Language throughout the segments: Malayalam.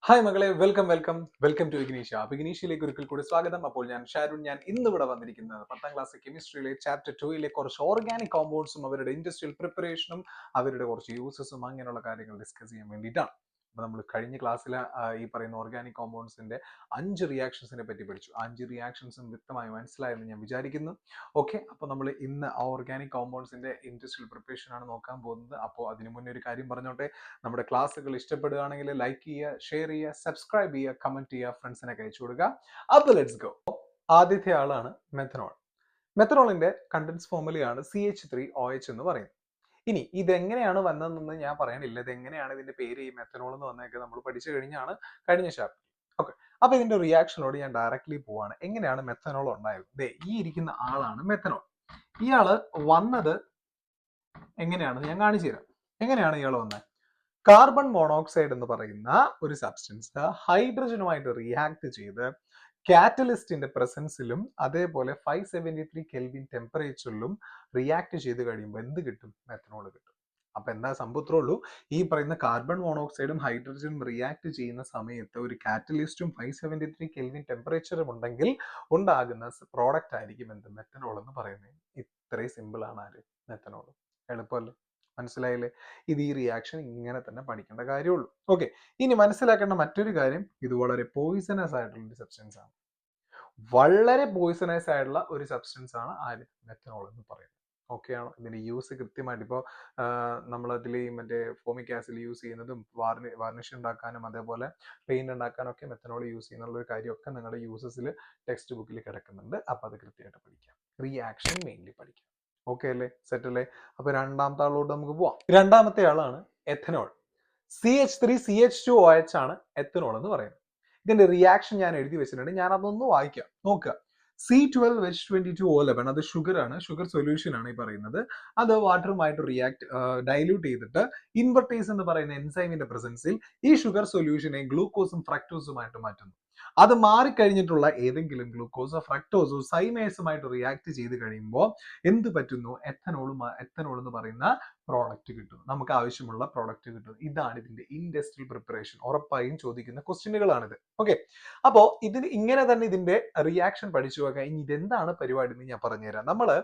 ഹായ് മകളെ, വെൽക്കം ടു ഇഗ്നീഷ്യ. ഇഗ്നീഷ്യയിലേക്ക് ഒരിക്കൽ കൂടി സ്വാഗതം. അപ്പോൾ ഞാൻ ഷാരുൺ. ഞാൻ ഇന്ന് ഇവിടെ വന്നിരിക്കുന്നത് 10ാം ക്ലാസ് കെമിസ്ട്രിയിലെ ചാപ്റ്റർ 2 കുറച്ച് ഓർഗാനിക് കോമ്പൗണ്ട്സും അവരുടെ ഇൻഡസ്ട്രിയൽ പ്രിപ്പറേഷനും അവരുടെ കുറച്ച് യൂസസും അങ്ങനെയുള്ള കാര്യങ്ങൾ ഡിസ്കസ് ചെയ്യാൻ വേണ്ടിയിട്ടാണ്. അപ്പോൾ നമ്മൾ കഴിഞ്ഞ ക്ലാസ്സിൽ ഈ പറയുന്ന ഓർഗാനിക് കോമ്പൗണ്ട്സിന്റെ 5 റിയാക്ഷൻസിനെ പറ്റി പഠിച്ചു. 5 റിയാക്ഷൻസും വ്യക്തമായി മനസ്സിലായെന്ന് ഞാൻ വിചാരിക്കുന്നു. ഓക്കെ, അപ്പോൾ നമ്മൾ ഇന്ന് ആ ഓർഗാനിക് കോമ്പൗണ്ട്സിന്റെ ഇൻഡസ്ട്രിയൽ പ്രിപ്പറേഷൻ ആണ് നോക്കാൻ പോകുന്നത്. അപ്പോൾ അതിനു മുന്നേ ഒരു കാര്യം പറഞ്ഞോട്ടെ. നമ്മുടെ ക്ലാസ്സുകൾ ഇഷ്ടപ്പെടുകയാണെങ്കിൽ ലൈക്ക് ചെയ്യുക, ഷെയർ ചെയ്യുക, സബ്സ്ക്രൈബ് ചെയ്യുക, കമന്റ് ചെയ്യുക, ഫ്രണ്ട്സിനൊക്കെ അയച്ചു കൊടുക്കുക. അപ്പോൾ ലെറ്റ്സ് ഗോ. ആദ്യത്തെ ആളാണ് മെത്തനോൾ. മെത്തനോളിന്റെ കണ്ടൻസ് ഫോർമുലയാണ് CH3OH എന്ന് പറയുന്നത്. ഇനി ഇതെങ്ങനെയാണ് വന്നതെന്ന് ഞാൻ പറയണില്ല. ഇതെങ്ങനെയാണ് ഇതിന്റെ പേര് ഈ മെത്തനോൾ എന്ന് വന്നതൊക്കെ നമ്മൾ പഠിച്ചു കഴിഞ്ഞാണ് കഴിഞ്ഞ ചാപ്റ്റർ. ഓക്കെ, അപ്പൊ ഇതിന്റെ റിയാക്ഷനോട് ഞാൻ ഡയറക്ട്ലി പോവാണ്. എങ്ങനെയാണ് മെത്തനോൾ ഉണ്ടായത്? ഈ ഇരിക്കുന്ന ആളാണ് മെത്തനോൾ. ഇയാള് വന്നത് എങ്ങനെയാണെന്ന് ഞാൻ കാണിച്ചു തരാം. എങ്ങനെയാണ് ഇയാൾ വന്നത്? കാർബൺ മോണോക്സൈഡ് എന്ന് പറയുന്ന ഒരു സബ്സ്റ്റൻസ് ഹൈഡ്രജനുമായിട്ട് റിയാക്ട് ചെയ്ത് കാറ്റലിസ്റ്റിന്റെ പ്രസൻസിലും അതേപോലെ 573 കെൽവിൻ ടെമ്പറേച്ചറിലും റിയാക്ട് ചെയ്ത് കഴിയുമ്പോൾ എന്ത് കിട്ടും? മെത്തനോൾ കിട്ടും. അപ്പൊ എന്താ സംഭവത്രേ? ഈ പറയുന്ന കാർബൺ മോണോക്സൈഡും ഹൈഡ്രജനും റിയാക്ട് ചെയ്യുന്ന സമയത്ത് ഒരു കാറ്റലിസ്റ്റും 573 കെൽവിൻ ടെമ്പറേച്ചറും ഉണ്ടെങ്കിൽ ഉണ്ടാകുന്ന പ്രോഡക്റ്റ് ആയിരിക്കും എന്ത്? മെത്തനോൾ എന്ന് പറയുന്നത്. ഇത്രയും സിമ്പിൾ ആണ് ആര്? മെത്തനോൾ. എളുപ്പമല്ലേ? മനസ്സിലായില്ലേ? ഇത് ഈ റിയാക്ഷൻ ഇങ്ങനെ തന്നെ പഠിക്കേണ്ട കാര്യമുള്ളൂ. ഓക്കെ, ഇനി മനസ്സിലാക്കേണ്ട മറ്റൊരു കാര്യം, ഇത് വളരെ പോയിസണസ് ആയിട്ടുള്ള ഒരു സബ്സ്റ്റൻസ് ആണ്. വളരെ പോയിസണസ് ആയിട്ടുള്ള ഒരു സബ്സ്റ്റൻസ് ആണ് ആര്? മെത്തനോൾ എന്ന് പറയുന്നത്. ഓക്കെ ആണോ? ഇതിന്റെ യൂസ് കൃത്യമായിട്ട് ഇപ്പോൾ നമ്മളതിൽ മറ്റേ ഫോമിക് ആസിഡ് യൂസ് ചെയ്യുന്നതും വാർണിഷ് ഉണ്ടാക്കാനും അതേപോലെ പെയിന്റ് ഉണ്ടാക്കാനും ഒക്കെ മെത്തനോൾ യൂസ് ചെയ്യുന്നുള്ള ഒരു കാര്യമൊക്കെ നിങ്ങളുടെ യൂസസിൽ ടെക്സ്റ്റ് ബുക്കിൽ കിടക്കുന്നുണ്ട്. അപ്പൊ അത് കൃത്യമായിട്ട് പഠിക്കാം. റിയാക്ഷൻ മെയിൻലി പഠിക്കാം. ഓക്കെ അല്ലേ? സെറ്റ് അല്ലേ? അപ്പൊ രണ്ടാമത്തെ ആളോട്ട് നമുക്ക് പോവാം. രണ്ടാമത്തെ ആളാണ് എഥനോൾ. CH3CH2OH ആണ് എഥനോൾ എന്ന് പറയുന്നത്. ഇതിന്റെ റിയാക്ഷൻ ഞാൻ എഴുതി വെച്ചിട്ടുണ്ട്. ഞാൻ അതൊന്ന് വായിക്കാം. നോക്കുക. C12H22O11 അത് ഷുഗർ ആണ്. ഷുഗർ സൊല്യൂഷൻ ആണ് ഈ പറയുന്നത്. അത് വാട്ടറുമായിട്ട് ഡൈല്യൂട്ട് ചെയ്തിട്ട് ഇൻവെർട്ടേസ് എന്ന് പറയുന്ന എൻസൈമിന്റെ പ്രസൻസിൽ ഈ ഷുഗർ സൊല്യൂഷനെ ഗ്ലൂക്കോസും ഫ്രക്ടോസുമായിട്ട് മാറ്റുന്നു. അത് മാറിക്കഴിഞ്ഞിട്ടുള്ള ഏതെങ്കിലും ഗ്ലൂക്കോസോ ഫ്രക്ടോസോ സൈമേസുമായിട്ട് റിയാക്ട് ചെയ്ത് കഴിയുമ്പോൾ എന്ത് പറ്റുന്നു? എഥനോൾ എന്ന് പറയുന്ന പ്രോഡക്റ്റ് കിട്ടുന്നു. നമുക്ക് ആവശ്യമുള്ള പ്രോഡക്റ്റ് കിട്ടുന്നു. ഇതാണ് ഇതിന്റെ ഇൻഡസ്ട്രിയൽ പ്രിപ്പറേഷൻ. ഉറപ്പായും ചോദിക്കുന്ന ക്വസ്റ്റ്യനുകളാണിത്. ഓക്കെ, അപ്പോ ഇതിന് ഇങ്ങനെ തന്നെ ഇതിന്റെ റിയാക്ഷൻ പഠിച്ചു വെക്കാം. ഇനി ഇതെന്താണ് പരിപാടി എന്ന് ഞാൻ പറഞ്ഞുതരാം. നമ്മള്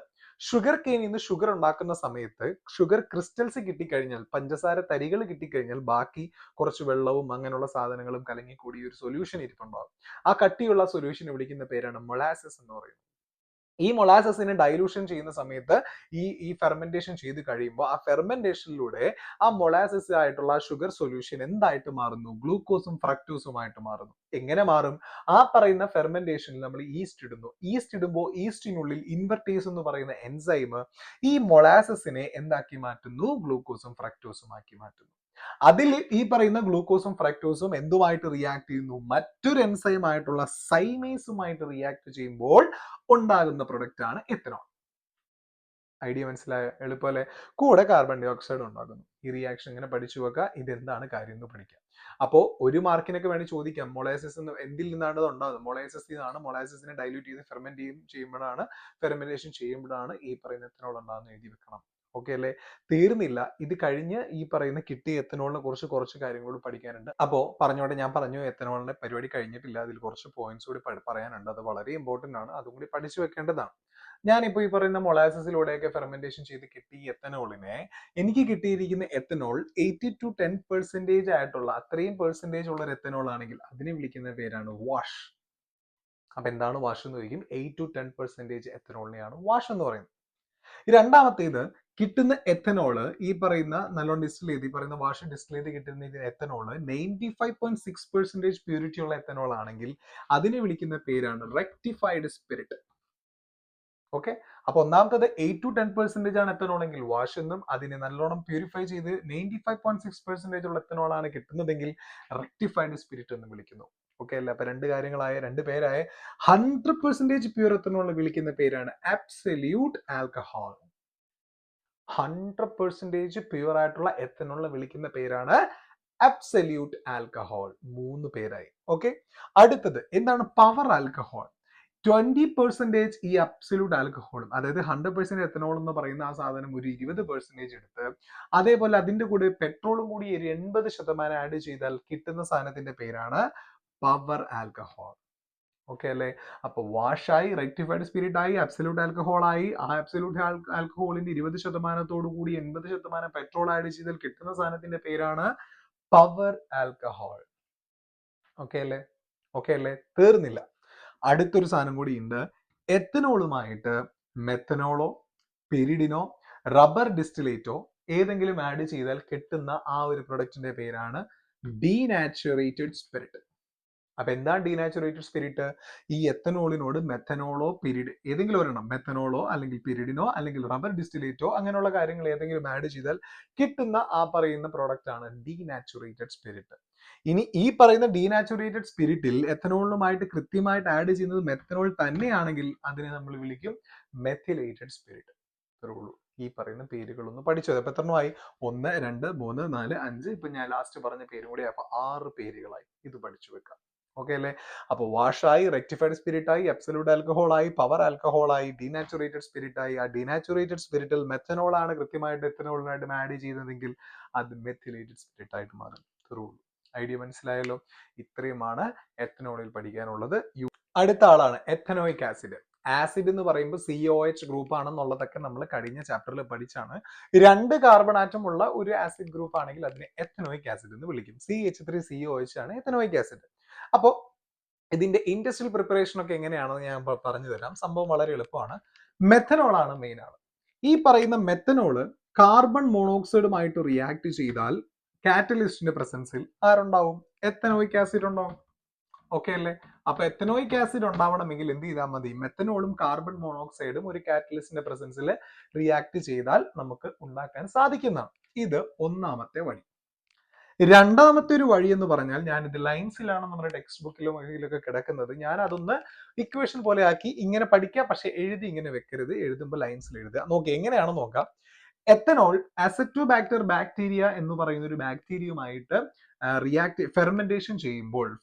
ഷുഗർ കെയിനിൽ നിന്ന് ഷുഗർ ഉണ്ടാക്കുന്ന സമയത്ത് ഷുഗർ ക്രിസ്റ്റൽസ് കിട്ടിക്കഴിഞ്ഞാൽ, പഞ്ചസാര തരികൾ കിട്ടിക്കഴിഞ്ഞാൽ ബാക്കി കുറച്ച് വെള്ളവും അങ്ങനെയുള്ള സാധനങ്ങളും കലങ്ങി കൂടി ഒരു സൊല്യൂഷൻ ഇരിപ്പുണ്ടാവും. ആ കട്ടിയുള്ള സൊല്യൂഷനെ വിളിക്കുന്ന പേരാണ് മൊളാസസ് എന്ന് പറയുന്നത്. ഈ മൊളാസസിനെ ഡൈലൂഷൻ ചെയ്യുന്ന സമയത്ത് ഈ ഫെർമെന്റേഷൻ ചെയ്ത് കഴിയുമ്പോൾ ആ ഫെർമെന്റേഷനിലൂടെ ആ മൊളാസസ് ആയിട്ടുള്ള ഷുഗർ സൊല്യൂഷൻ എന്തായിട്ട് മാറുന്നു? ഗ്ലൂക്കോസും ഫ്രക്ടോസുമായിട്ട് മാറുന്നു. എങ്ങനെ മാറും? ആ പറയുന്ന ഫെർമെന്റേഷനിൽ നമ്മൾ ഈസ്റ്റ് ഇടുന്നു. ഈസ്റ്റ് ഇടുമ്പോൾ ഈസ്റ്റിനുള്ളിൽ ഇൻവെർട്ടേസ് എന്ന് പറയുന്ന എൻസൈം ഈ മൊളാസസിനെ എന്താക്കി മാറ്റുന്നു? ഗ്ലൂക്കോസും ഫ്രക്ടോസും ആക്കി മാറ്റുന്നു. അതിൽ ഈ പറയുന്ന ഗ്ലൂക്കോസും ഫ്രക്ടോസും എന്തുമായിട്ട് റിയാക്ട് ചെയ്യുന്നു? മറ്റൊരു എൻസൈം ആയിട്ടുള്ള സൈമേസുമായിട്ട് റിയാക്ട് ചെയ്യുമ്പോൾ ഉണ്ടാകുന്ന പ്രൊഡക്റ്റ് ആണ് എഥനോൾ. ഐഡിയ മനസ്സിലായ? എളുപ്പമല്ലേ? കൂടെ കാർബൺ ഡൈ ഓക്സൈഡ് ഉണ്ടാകുന്നു. ഈ റിയാക്ഷൻ ഇങ്ങനെ പഠിച്ചു വെക്കുക. ഇതെന്താണ് കാര്യം എന്ന് പഠിക്കാം. അപ്പോൾ ഒരു മാർക്കിനൊക്കെ വേണ്ടി ചോദിക്കാം, മൊളാസസ് എന്തിൽ നിന്നാണ് ഇത് ഉണ്ടാകുന്നത്? മൊളാസസിൽ നിന്നാണ്. മൊളാസസിനെ ഡൈല്യൂട്ട് ചെയ്ത് ഫെർമെന്റേഷൻ ചെയ്യുമ്പോഴാണ് ഈ പറയുന്ന എഥനോൾ ഉണ്ടാകുന്നത്. എഴുതി വെക്കണം. ഓക്കെ അല്ലേ? തീർന്നില്ല. ഇത് കഴിഞ്ഞ് ഈ പറയുന്ന കിട്ടിയ എഥനോളിനെ കുറച്ച് കാര്യങ്ങളോട് പഠിക്കാനുണ്ട്. അപ്പോ പറഞ്ഞോട്ടെ, ഞാൻ പറഞ്ഞു എഥനോളിന്റെ പരിപാടി കഴിഞ്ഞിട്ടില്ല. അതിൽ കുറച്ച് പോയിന്റ്സ് കൂടി പറയാനുണ്ട്. അത് വളരെ ഇമ്പോർട്ടന്റ് ആണ്. അതും കൂടി പഠിച്ചു വെക്കേണ്ടതാണ്. ഞാനിപ്പോ ഈ പറയുന്ന മൊളാസസിലൂടെയൊക്കെ ഫെർമെന്റേഷൻ ചെയ്ത് കിട്ടിയ എഥനോളിനെ എനിക്ക് കിട്ടിയിരിക്കുന്ന എഥനോൾ 80 to 10% ആയിട്ടുള്ള അത്രയും പെർസെന്റേജ് ഉള്ള ഒരു എഥനോൾ ആണെങ്കിൽ അതിനെ വിളിക്കുന്ന പേരാണ് വാഷ്. അപ്പൊ എന്താണ് വാഷ് എന്ന് ചോദിക്കും. 8 to 10% എഥനോളിനെയാണ് വാഷ് എന്ന് പറയുന്നത്. രണ്ടാമത്തേത്, കിട്ടുന്ന എഥനോള് ഈ പറയുന്ന നല്ലോണം ഡിസ്റ്റിൽ ചെയ്ത് ഈ പറയുന്ന വാഷ് ഡിസ്റ്റിൽ ചെയ്ത് കിട്ടുന്ന എഥനോള് 95.6% പ്യൂരിറ്റി ഉള്ള എഥനോൾ ആണെങ്കിൽ അതിനെ വിളിക്കുന്ന പേരാണ് റെക്ടിഫൈഡ് സ്പിരിറ്റ്. ഓക്കെ, അപ്പൊ ഒന്നാമത്തത് 8 to 10% ആണ് എഥനോൾ എങ്കിൽ വാഷ് എന്നും, അതിനെ നല്ലോണം പ്യൂരിഫൈ ചെയ്ത് 95.6% ഉള്ള എഥനോൾ ആണ് കിട്ടുന്നതെങ്കിൽ റെക്ടിഫൈഡ് സ്പിരിറ്റ് എന്ന് വിളിക്കുന്നു. ഓക്കെ അല്ലേ? അപ്പൊ രണ്ട് പേരായ 100% പ്യൂർ എഥനോൾ വിളിക്കുന്ന പേരാണ് അബ്സല്യൂട്ട് ആൽക്കഹോൾ. 100% പ്യൂർ ആയിട്ടുള്ള എഥനോൾ വിളിക്കുന്ന പേരാണ് അബ്സല്യൂട്ട് ആൽക്കഹോൾ. 3 പേരായി. ഓക്കെ, അടുത്തത് എന്താണ്? Power alcohol. 20% ഈ അബ്സല്യൂട്ട് ആൽക്കഹോളും, അതായത് 100% എത്തനോൾ എന്ന് പറയുന്ന ആ സാധനം ഒരു 20% എടുത്ത് അതേപോലെ അതിന്റെ കൂടെ പെട്രോളും കൂടി ഒരു 80% ആഡ് ചെയ്താൽ കിട്ടുന്ന സാധനത്തിന്റെ പേരാണ് പവർ ആൽക്കഹോൾ. ഓക്കെ അല്ലേ? അപ്പൊ വാഷായി, റെക്ടിഫൈഡ് സ്പിരിറ്റ് ആയി, അബ്സല്യൂട്ട് ആൽക്കഹോൾ ആയി. ആ അബ്സല്യൂട്ട് ആൽക്കഹോളിന്റെ 20% കൂടി 80% പെട്രോൾ ആഡ് ചെയ്താൽ കിട്ടുന്ന സാധനത്തിന്റെ പേരാണ് പവർ ആൽക്കഹോൾ. ഓക്കെ അല്ലേ? ഓക്കെ അല്ലേ? തീർന്നില്ല, അടുത്തൊരു സാധനം കൂടി ഉണ്ട്. എത്തനോളുമായിട്ട് മെത്തനോളോ പിരിഡിനോ റബ്ബർ ഡിസ്റ്റിലേറ്റോ ഏതെങ്കിലും ആഡ് ചെയ്താൽ കിട്ടുന്ന ആ ഒരു പ്രൊഡക്റ്റിന്റെ പേരാണ് ഡീനാച്ചുറേറ്റഡ് സ്പിരിറ്റ്. അപ്പൊ എന്താണ് ഡീനാച്ചുറേറ്റഡ് സ്പിരിറ്റ്? ഈ എത്തനോളിനോട് മെത്തനോളോ പിരിഡ് ഏതെങ്കിലും ഒരെണ്ണം, മെത്തനോളോ അല്ലെങ്കിൽ പിരിഡിനോ അല്ലെങ്കിൽ റബ്ബർ ഡിസ്റ്റിലേറ്റോ അങ്ങനെയുള്ള കാര്യങ്ങൾ ഏതെങ്കിലും ആഡ് ചെയ്താൽ കിട്ടുന്ന ആ പറയുന്ന പ്രോഡക്റ്റ് ആണ് ഡീനാച്ചുറേറ്റഡ് സ്പിരിറ്റ്. ഇനി ഈ പറയുന്ന ഡീനാച്ചുറേറ്റഡ് സ്പിരിറ്റിൽ എത്തനോളുമായിട്ട് കൃത്യമായിട്ട് ആഡ് ചെയ്യുന്നത് മെത്തനോൾ തന്നെയാണെങ്കിൽ അതിനെ നമ്മൾ വിളിക്കും മെത്തിലേറ്റഡ് സ്പിരിറ്റ്. ഇത്രേ ഉള്ളൂ. ഈ പറയുന്ന പേരുകളൊന്ന് പഠിച്ചത്. അപ്പൊ എത്രണ്ണമായി? 1, 2, 3, 4, 5. ഇപ്പൊ ഞാൻ ലാസ്റ്റ് പറഞ്ഞ പേരും കൂടി അപ്പൊ 6 പേരുകളായി. ഇത് പഠിച്ചു വെക്കാം. ഓക്കെ അല്ലേ? അപ്പൊ വാഷായി, റെക്ടിഫൈഡ് സ്പിരിറ്റ് ആയി, അബ്സല്യൂട്ട് ആൽക്കഹോൾ ആയി, പവർ ആൽക്കഹോൾ ആയി, ഡീനാച്ചുറേറ്റഡ് സ്പിരിറ്റ് ആയി. ആ ഡീനാച്ചുറേറ്റഡ് സ്പിരിറ്റിൽ മെത്തനോൾ ആണ് കൃത്യമായിട്ട് എത്തനോളിനായിട്ട് ആഡ് ചെയ്തതെങ്കിൽ അത് മെത്തിലേറ്റഡ് സ്പിരിറ്റ് ആയിട്ട് മാറും. ഇത്രേ ഉള്ളൂ. ഐഡിയ മനസ്സിലായല്ലോ? ഇത്രയുമാണ് എത്തനോളിൽ പഠിക്കാനുള്ളത്. അടുത്ത ആളാണ് എത്തനോയിക് ആസിഡ്. ആസിഡ് എന്ന് പറയുമ്പോൾ COH ഗ്രൂപ്പ് ആണെന്നുള്ളതൊക്കെ നമ്മൾ കഴിഞ്ഞ ചാപ്റ്ററിൽ പഠിച്ചാണ്. 2 കാർബൺ ആറ്റം ഉള്ള ഒരു ആസിഡ് ഗ്രൂപ്പ് ആണെങ്കിൽ അതിനെ എത്തനോയിക് ആസിഡ് എന്ന് വിളിക്കും. CH3COH ആണ് എത്തനോയിക് ആസിഡ്. അപ്പോൾ ഇതിന്റെ ഇൻഡസ്ട്രിയൽ പ്രിപ്പറേഷൻ ഒക്കെ എങ്ങനെയാണെന്ന് ഞാൻ പറഞ്ഞു തരാം. സംഭവം വളരെ എളുപ്പമാണ്. മെത്തനോൾ ആണ് മെയിൻ ആണ്. ഈ പറയുന്ന മെത്തനോള് കാർബൺ മോണോക്സൈഡുമായിട്ട് റിയാക്ട് ചെയ്താൽ കാറ്റലിസ്റ്റിന്റെ പ്രസൻസിൽ ആരുണ്ടാവും? എത്തനോയിക് ആസിഡ് ഉണ്ടാവും. ഓക്കെ അല്ലേ? അപ്പൊ എത്തനോയിക് ആസിഡ് ഉണ്ടാവണമെങ്കിൽ എന്ത് ചെയ്താൽ മതി? മെത്തനോളും കാർബൺ മോണോക്സൈഡും ഒരു കാറ്റലിസ്റ്റിന്റെ പ്രസൻസിൽ റിയാക്ട് ചെയ്താൽ നമുക്ക് ഉണ്ടാക്കാൻ സാധിക്കുന്നതാണ്. ഇത് ഒന്നാമത്തെ വഴി. രണ്ടാമത്തെ ഒരു വഴി എന്ന് പറഞ്ഞാൽ, ഞാൻ ഇത് ലൈൻസിലാണ് നമ്മുടെ ടെക്സ്റ്റ് ബുക്കിലും ഇതിലൊക്കെ കിടക്കുന്നത്. ഞാൻ അതൊന്ന് ഇക്വേഷൻ പോലെ ആക്കി ഇങ്ങനെ പഠിക്കാം, പക്ഷെ എഴുതി ഇങ്ങനെ വെക്കരുത്. എഴുതുമ്പോൾ ലൈൻസിൽ എഴുതുക. നോക്കി എങ്ങനെയാണെന്ന് നോക്കാം. എത്തനോൾ അസറ്റോബാക്ടർ ബാക്ടീരിയ എന്ന് പറയുന്ന ഒരു ബാക്ടീരിയയുമായിട്ട് ഫെർമെന്റേഷൻ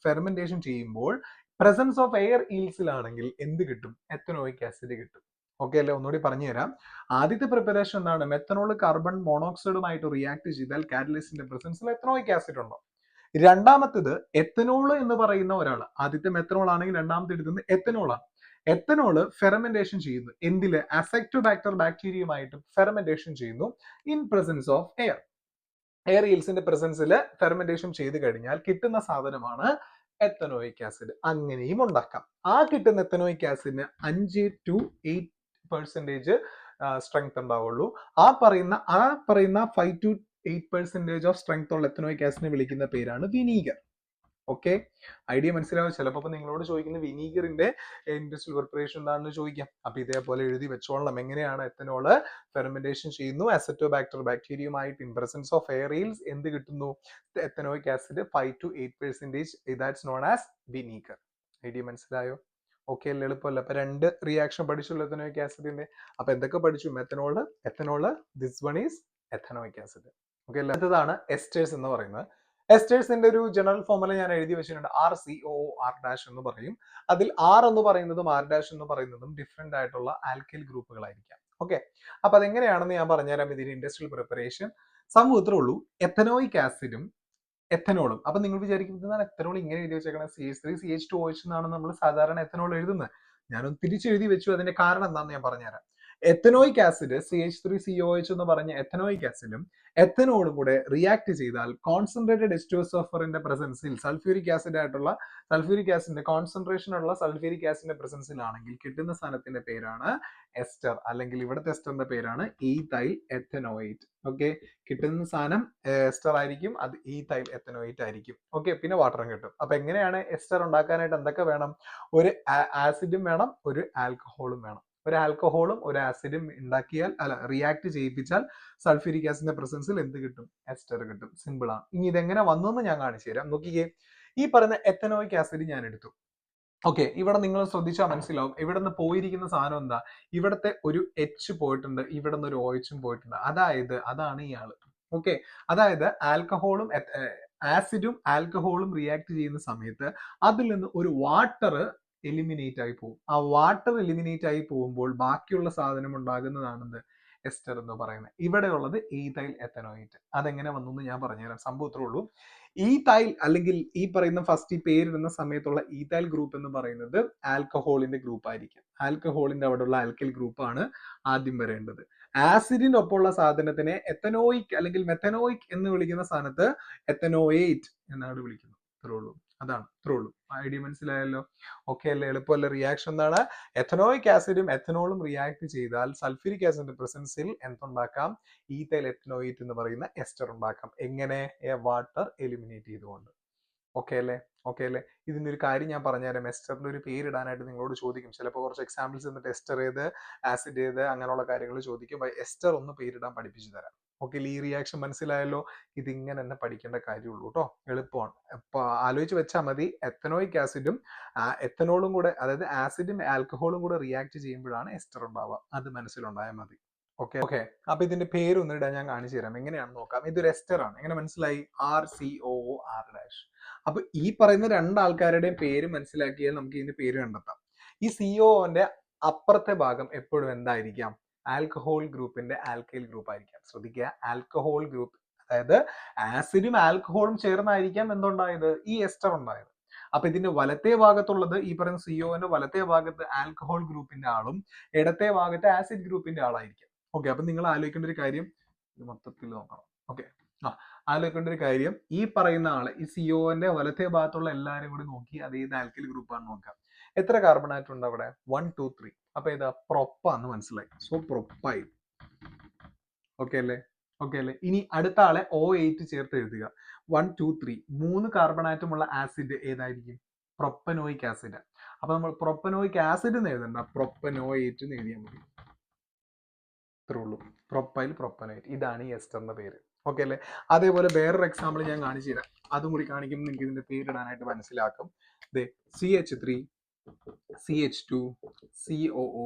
ചെയ്യുമ്പോൾ പ്രസൻസ് ഓഫ് എയർ ഈൽസിലാണെങ്കിൽ എന്ത് കിട്ടും? എത്തനോയിക് ആസിഡ് കിട്ടും. ഓക്കെ അല്ലേ? ഒന്നുകൂടി പറഞ്ഞു തരാം. ആദ്യത്തെ പ്രിപ്പറേഷൻ എന്താണ്? മെത്തനോൾ കാർബൺ മോണോക്സൈഡുമായിട്ട് റിയാക്ട് ചെയ്താൽ കാറ്റലിസ്റ്റിന്റെ പ്രസൻസിൽ എത്തനോയിക് ആസിഡ് ഉണ്ടോ? രണ്ടാമത്തേത് എത്തനോൾ എന്ന് പറയുന്ന ഒരാൾ, ആദ്യത്തെ മെത്തനോൾ ആണെങ്കിൽ രണ്ടാമത്തെ എടുക്കുന്നത് എത്തനോളാണ്. എത്തനോള് ഫെർമെന്റേഷൻ ചെയ്യുന്നു. എന്തില്? അസറ്റോബാക്ടർ ബാക്ടീരിയയുമായിട്ട് ഫെർമെന്റേഷൻ ചെയ്യുന്നു in presence of air. Air ഈൽസിന്റെ പ്രസൻസിൽ ഫെർമെന്റേഷൻ ചെയ്ത് കഴിഞ്ഞാൽ കിട്ടുന്ന സാധനമാണ് എത്തനോയിക് ആസിഡ്. അങ്ങനെയും ഉണ്ടാക്കാം. ആ കിട്ടുന്ന എത്തനോയിക് ആസിഡിന് 5 to 8% സ്ട്രെങ്ത് ഉണ്ടാവുള്ളൂ. ആ പറയുന്ന 5 to 8% ഓഫ് സ്ട്രെങ്ത് ഉള്ള എത്തനോയിക് ആസിഡിനെ വിളിക്കുന്ന പേരാണ് വിനീഗർ. ഓക്കെ, ഐഡിയ മനസ്സിലാവും. ചിലപ്പോൾ നിങ്ങളോട് ചോദിക്കുന്ന വിനീഗറിന്റെ ഇൻഡസ്ട്രിയൽ പ്രിപ്പറേഷൻ എന്താണെന്ന് ചോദിക്കാം. അപ്പൊ ഇതേപോലെ എഴുതി വെച്ചോളണം. എങ്ങനെയാണ് എത്തനോള് ഫെർമെന്റേഷൻ ചെയ്യുന്നു അസറ്റോബാക്ടർ ബാക്ടീരിയയുമായിട്ട് ഇൻ പ്രസൻസ് ഓഫ് എയർ ഈൽസ് എന്ത് കിട്ടുന്നു? Ethanoic acid 5 to 8%. That's known as vinegar. Idea മനസ്സിലായോ? ഓക്കെ അല്ലേ? എളുപ്പമല്ല. അപ്പൊ 2 റിയാക്ഷൻ പഠിച്ചുള്ളൂ എത്തനോയിക് ആസിഡിന്റെ. അപ്പൊ എന്തൊക്കെ പഠിച്ചു? Ethanol, this one is ethanoic acid. Okay അല്ലേ? അടുത്തതാണ് എസ്റ്റേഴ്സ് എന്ന് പറയുന്നത്. എസ്റ്റേഴ്സിന്റെ ഒരു ജനറൽ ഫോർമുല ഞാൻ എഴുതി വെച്ചിട്ടുണ്ട്. RCOOR- എന്ന് പറയും. അതിൽ R എന്ന് പറയുന്നതും R- എന്ന് പറയുന്നതും ഡിഫറെന്റ് ആയിട്ടുള്ള ആൽക്കൈൽ ഗ്രൂപ്പുകളായിരിക്കാം. ഓക്കെ, അപ്പൊ അതെങ്ങനെയാണെന്ന് ഞാൻ പറഞ്ഞുതരാം. ഇതിന്റെ ഇൻഡസ്ട്രിയൽ പ്രിപ്പറേഷൻ സംഭവം ഇത്രേ ഉള്ളൂ. എത്തനോയിക് ആസിഡും എത്തനോളും. അപ്പൊ നിങ്ങൾ വിചാരിക്കുന്നത് എത്തനോൾ ഇങ്ങനെ എഴുതി വെച്ചേക്കണം, CH3CH2OH എന്നാണ് നമ്മൾ സാധാരണ എത്തനോൾ എഴുതുന്നത്. ഞാനൊന്ന് തിരിച്ചെഴുതി വെച്ചു. അതിന്റെ കാരണം എന്താണെന്ന് ഞാൻ പറഞ്ഞുതരാം. എത്തനോയിക് ആസിഡ് CH3COH എന്ന് പറഞ്ഞ എത്തനോയിക് ആസിഡും എത്തനോളും കൂടെ റിയാക്ട് ചെയ്താൽ കോൺസെൻട്രേറ്റഡ് എസ്റ്റേഴ്സ് പ്രസൻസിൽ സൾഫ്യൂരിക് ആസിഡിന്റെ കോൺസെൻട്രേഷൻ ഉള്ള സൾഫ്യൂരിക് ആസിഡിന്റെ പ്രസൻസിലാണെങ്കിൽ കിട്ടുന്ന സാധനത്തിന്റെ പേരാണ് എസ്റ്റർ, അല്ലെങ്കിൽ ഇവിടുത്തെ എസ്റ്ററിന്റെ പേരാണ് ഈഥൈൽ എത്തനോയേറ്റ്. ഓക്കെ, കിട്ടുന്ന സാധനം എസ്റ്റർ ആയിരിക്കും, അത് ഈഥൈൽ എത്തനോയേറ്റ് ആയിരിക്കും. ഓക്കെ, പിന്നെ വാട്ടറും കിട്ടും. അപ്പൊ എങ്ങനെയാണ് എസ്റ്റർ ഉണ്ടാക്കാനായിട്ട് എന്തൊക്കെ വേണം? ഒരു ആസിഡും വേണം, ഒരു ആൽക്കഹോളും വേണം. ഒരു ആൽക്കഹോളും ഒരു ആസിഡും റിയാക്ട് ചെയ്യിപ്പിച്ചാൽ സൾഫ്യൂരിക് ആസിഡിന്റെ പ്രസൻസിൽ എന്ത് കിട്ടും? എസ്റ്റർ കിട്ടും. സിമ്പിൾ ആണ്. ഇനി ഇതെങ്ങനെ വന്നെന്ന് ഞാൻ കാണിച്ചു തരാം. നോക്കിക്കേ, ഈ പറയുന്ന എത്തനോയിക് ആസിഡ് ഞാൻ എടുത്തു. ഓക്കെ, ഇവിടെ നിങ്ങൾ ശ്രദ്ധിച്ചാൽ മനസ്സിലാവും. ഇവിടെ നിന്ന് പോയിരിക്കുന്ന സാധനം എന്താ? ഇവിടത്തെ ഒരു H പോയിട്ടുണ്ട്, ഇവിടെ നിന്ന് ഒരു OH പോയിട്ടുണ്ട്. അതാണ് ഇയാള്. ഓക്കെ, അതായത് ആസിഡും ആൽക്കഹോളും റിയാക്ട് ചെയ്യുന്ന സമയത്ത് അതിൽ നിന്ന് ഒരു വാട്ടർ എലിമിനേറ്റ് ആയി പോകും. ആ വാട്ടർ എലിമിനേറ്റ് ആയി പോകുമ്പോൾ ബാക്കിയുള്ള സാധനം ഉണ്ടാകുന്നതാണെന്ത് എസ്റ്റർ എന്ന് പറയുന്നത്. ഇവിടെയുള്ളത് ഈഥൈൽ എത്തനോയിറ്റ്. അതെങ്ങനെ വന്നു എന്ന് ഞാൻ പറഞ്ഞുതരാം. സംഭവം ഇത്രേ ഉള്ളൂ. ഈഥൈൽ അല്ലെങ്കിൽ ഈ പറയുന്ന ഫസ്റ്റ് ഈ പേരിടുന്ന സമയത്തുള്ള ഈഥൈൽ ഗ്രൂപ്പ് എന്ന് പറയുന്നത് ആൽക്കഹോളിന്റെ ഗ്രൂപ്പ് ആയിരിക്കും. ആൽക്കഹോളിന്റെ അവിടെയുള്ള ആൽക്കൈൽ ഗ്രൂപ്പാണ് ആദ്യം വരേണ്ടത്. ആസിഡിന്റെ ഒപ്പമുള്ള സാധനത്തിനെ എത്തനോയിക് അല്ലെങ്കിൽ മെത്തനോയിക് എന്ന് വിളിക്കുന്ന സ്ഥാനത്ത് എത്തനോയേറ്റ് എന്നാണ് വിളിക്കുന്നത്. ഇത്രേ ഉള്ളൂ. അതാണ് ഇത്രേ ഉള്ളൂ. ഐഡിയ മനസ്സിലായല്ലോ? ഓക്കെ അല്ലേ? എളുപ്പമല്ല? റിയാക്ഷൻ എന്താണ്? എത്തനോയിക് ആസിഡും എത്തനോളും റിയാക്ട് ചെയ്താൽ സൾഫ്യൂരിക് ആസിഡിന്റെ പ്രസൻസിൽ എന്തുണ്ടാക്കാം? ഈഥൈൽ എത്തനോയിറ്റ് എന്ന് പറയുന്ന എസ്റ്റർ ഉണ്ടാക്കാം. എങ്ങനെ? വാട്ടർ എലിമിനേറ്റ് ചെയ്തുകൊണ്ട്. ഓക്കെ അല്ലേ? ഓക്കെ അല്ലേ? ഇതിന്റെ ഒരു കാര്യം ഞാൻ പറഞ്ഞുതരാം. എസ്റ്ററിന്റെ ഒരു പേരിടാനായിട്ട് നിങ്ങളോട് ചോദിക്കും. ചിലപ്പോൾ കുറച്ച് എക്സാമ്പിൾസ് എന്നിട്ട് എസ്റ്റർ ഏത്, ആസിഡ് ഏത്, അങ്ങനെയുള്ള കാര്യങ്ങൾ ചോദിക്കും. എസ്റ്റർ ഒന്ന് പേരിടാൻ പഠിപ്പിച്ചു തരാം. ഓക്കെ, ഈ റിയാക്ഷൻ മനസ്സിലായല്ലോ? ഇതിങ്ങനെ തന്നെ പഠിക്കേണ്ട കാര്യമുള്ളൂ കേട്ടോ. എളുപ്പമാണ്. അപ്പൊ ആലോചിച്ച് വെച്ചാൽ മതി. എത്തനോയിക് ആസിഡും എത്തനോളും കൂടെ, അതായത് ആസിഡും ആൽക്കഹോളും കൂടെ റിയാക്ട് ചെയ്യുമ്പോഴാണ് എസ്റ്റർ ഉണ്ടാവുക. അത് മനസ്സിലുണ്ടായാൽ മതി. Okay okay. അപ്പൊ ഇതിന്റെ പേര് ഒന്നിടാൻ ഞാൻ കാണിച്ചു തരാം. എങ്ങനെയാണെന്ന് നോക്കാം. ഇതൊരു എസ്റ്റർ ആണ്. എങ്ങനെ മനസ്സിലായി? RCOOR'. അപ്പൊ ഈ പറയുന്ന രണ്ടാൾക്കാരുടെയും പേര് മനസ്സിലാക്കിയാൽ നമുക്ക് ഇതിന്റെ പേര് കണ്ടെത്താം. ഈ COന്റെ അപ്പുറത്തെ ഭാഗം എപ്പോഴും എന്തായിരിക്കാം? ആൽക്കഹോൾ ഗ്രൂപ്പിന്റെ ആൽക്കൈൽ ഗ്രൂപ്പ് ആയിരിക്കാം. ശ്രദ്ധിക്കുക, ആൽക്കഹോൾ ഗ്രൂപ്പ്, അതായത് ആസിഡും ആൽക്കഹോളും ചേർന്നായിരിക്കാം എന്തുണ്ടായത്? ഈ എസ്റ്റർ ഉണ്ടായത്. അപ്പൊ ഇതിന്റെ വലത്തെ ഭാഗത്തുള്ളത് ഈ പറയുന്ന COന്റെ വലത്തെ ഭാഗത്ത് ആൽക്കഹോൾ ഗ്രൂപ്പിന്റെ ആളും ഇടത്തെ ഭാഗത്ത് ആസിഡ് ഗ്രൂപ്പിന്റെ ആളായിരിക്കും. ഓക്കെ, അപ്പൊ നിങ്ങൾ ആലോചിക്കേണ്ട ഒരു കാര്യം, ഇത് മൊത്തത്തിൽ നോക്കണം. ഓക്കെ, ആലോചിക്കേണ്ട ഒരു കാര്യം, ഈ പറയുന്ന ആള് ഈ COന്റെ വലത്തെ ഭാഗത്തുള്ള എല്ലാവരും കൂടി നോക്കി അത് ഏത് ആൽക്കൈൽ ഗ്രൂപ്പാണ് നോക്കാം. എത്ര കാർബൺ ആറ്റം ഉണ്ട് അവിടെ? 1 2 3. അപ്പൊ ഏതാ? പ്രൊപ്പാന്ന് മനസ്സിലായി. So propyl. ഓക്കെ അല്ലേ? ഓക്കെ അല്ലേ? ഇനി അടുത്ത ആളെ O8 ചേർത്ത് എഴുതുക. 1 2 3. 3 കാർബൺ ആറ്റം ഉള്ള ആസിഡ് ഏതായിരിക്കും? Propanoic acid. അപ്പൊ നമ്മൾ പ്രൊപ്പനോയിക് ആസിഡ് എന്ന് എഴുതണ്ട, പ്രൊപ്പനോയേറ്റ് എന്ന് എഴുതിയാൽ മതി. ഇത്രേ ഉള്ളൂ. പ്രൊപ്പൈൽ പ്രൊപ്പനേറ്റ്. ഇതാണ് ഈ എസ്റ്ററിന്റെ പേര്. ഓക്കെ അല്ലേ? അതേപോലെ വേറൊരു എക്സാമ്പിൾ ഞാൻ കാണിച്ചു തരാം. അതും കൂടി കാണിക്കുമ്പോൾ നിങ്ങൾക്ക് ഇതിന്റെ പേരിടാനായിട്ട് മനസ്സിലാക്കും. CH3 CH2 COO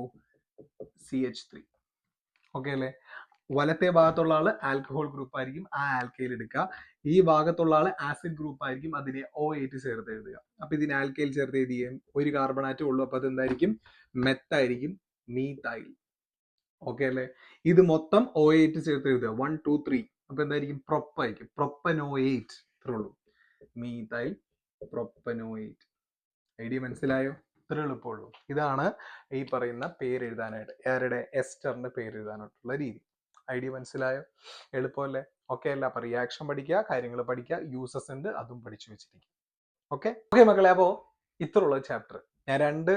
CH3. Okay അല്ലേ? വലത്തെ ഭാഗത്തുള്ള ആള് ആൽക്കഹോൾ ഗ്രൂപ്പ് ആയിരിക്കും, ആ ആൽക്കൈൽ എടുക്കുക. ഈ ഭാഗത്തുള്ള ആള് ആസിഡ് ഗ്രൂപ്പ് ആയിരിക്കും, അതിനെ O8 ചേർത്ത് എഴുതുക. അപ്പൊ ഇതിന് ആൽക്കൈൽ ചേർത്ത് എഴുതിയും ഒരു കാർബൺ ആറ്റം ഉള്ളൂ. അപ്പൊ അത് എന്തായിരിക്കും? മെത്തായിരിക്കും, മീഥൈൽ. ഓക്കെ അല്ലേ? ഇത് മൊത്തം O8 ചേർത്ത് എഴുതുക. 1 2 3. അപ്പൊ എന്തായിരിക്കും? പ്രൊപ്പായിരിക്കും, പ്രൊപ്പനോയേറ്റ്. ഇത്രേ ഉള്ളൂ. Methyl propanoate. ഐഡിയ മനസ്സിലായോ? ഇത്ര എളുപ്പമുള്ളൂ. ഇതാണ് ഈ പറയുന്ന പേര് എഴുതാനായിട്ട്, ആരുടെ? എസ്റ്ററിന്റെ പേര് എഴുതാനായിട്ടുള്ള രീതി. ഐഡിയ മനസ്സിലായോ? എളുപ്പമല്ലേ? ഓക്കെ അല്ല? അപ്പൊ റിയാക്ഷൻ പഠിക്കുക, കാര്യങ്ങൾ പഠിക്കുക, യൂസസ് ഉണ്ട്, അതും പഠിച്ചു വെച്ചിരിക്കും. ഓക്കെ ഓക്കെ മക്കളെ, അപ്പോ ഇത്രയുള്ള ചാപ്റ്റർ. ഞാൻ 2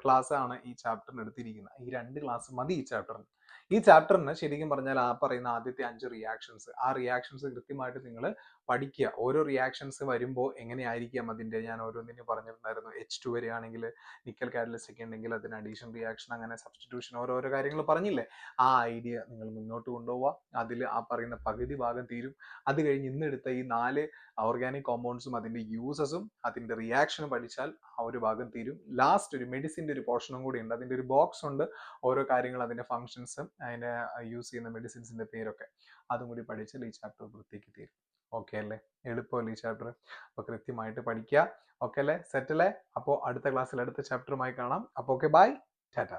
ക്ലാസ് ആണ് ഈ ചാപ്റ്ററിന് എടുത്തിരിക്കുന്നത്. ഈ 2 ക്ലാസ് മതി ഈ ചാപ്റ്ററിന്. ഈ ചാപ്റ്ററിന് ശരിക്കും പറഞ്ഞാൽ ആ പറയുന്ന ആദ്യത്തെ 5 റിയാക്ഷൻസ്, ആ റിയാക്ഷൻസ് കൃത്യമായിട്ട് നിങ്ങൾ പഠിക്കുക. ഓരോ റിയാക്ഷൻസ് വരുമ്പോൾ എങ്ങനെയായിരിക്കാം അതിന്റെ, ഞാൻ ഓരോന്നിനും പറഞ്ഞിട്ടുണ്ടായിരുന്നു. H2 വരികയാണെങ്കിൽ നിക്കൽ കാറ്റലിസ്റ്റ് ഉണ്ടെങ്കിൽ അതിന് അഡീഷൻ റിയാക്ഷൻ, അങ്ങനെ സബ്സ്റ്റിറ്റ്യൂഷൻ, ഓരോരോ കാര്യങ്ങൾ പറഞ്ഞില്ലേ? ആ ഐഡിയ നിങ്ങൾ മുന്നോട്ട് കൊണ്ടുപോവുക. അതിൽ ആ പറയുന്ന പകുതി ഭാഗം തീരും. അത് കഴിഞ്ഞ് ഇന്നെടുത്ത ഈ 4 ഓർഗാനിക് കോമ്പൗണ്ട്സും അതിന്റെ യൂസസും അതിന്റെ റിയാക്ഷനും പഠിച്ചാൽ ആ ഒരു ഭാഗം തീരും. ലാസ്റ്റ് ഒരു മെഡിസിന്റെ ഒരു പോർഷനും കൂടി ഉണ്ട്. അതിന്റെ ഒരു ബോക്സ് ഉണ്ട്, ഓരോ കാര്യങ്ങൾ, അതിന്റെ ഫംഗ്ഷൻസും അതിന്റെ യൂസ് ചെയ്യുന്ന മെഡിസിൻസിന്റെ പേരൊക്കെ, അതും കൂടി പഠിച്ചാൽ ഈ ചാപ്റ്റർ വൃത്തിക്ക് തീരും. ഓക്കെ അല്ലേ? എളുപ്പമല്ലേ ഈ ചാപ്റ്റർ? അപ്പൊ കൃത്യമായിട്ട് പഠിക്കുക. ഓക്കെ അല്ലേ? സെറ്റ് അല്ലേ? അപ്പോൾ അടുത്ത ക്ലാസ്സിൽ അടുത്ത ചാപ്റ്ററുമായി കാണാം. അപ്പോൾ ഓക്കെ, ബൈ, ടാറ്റ.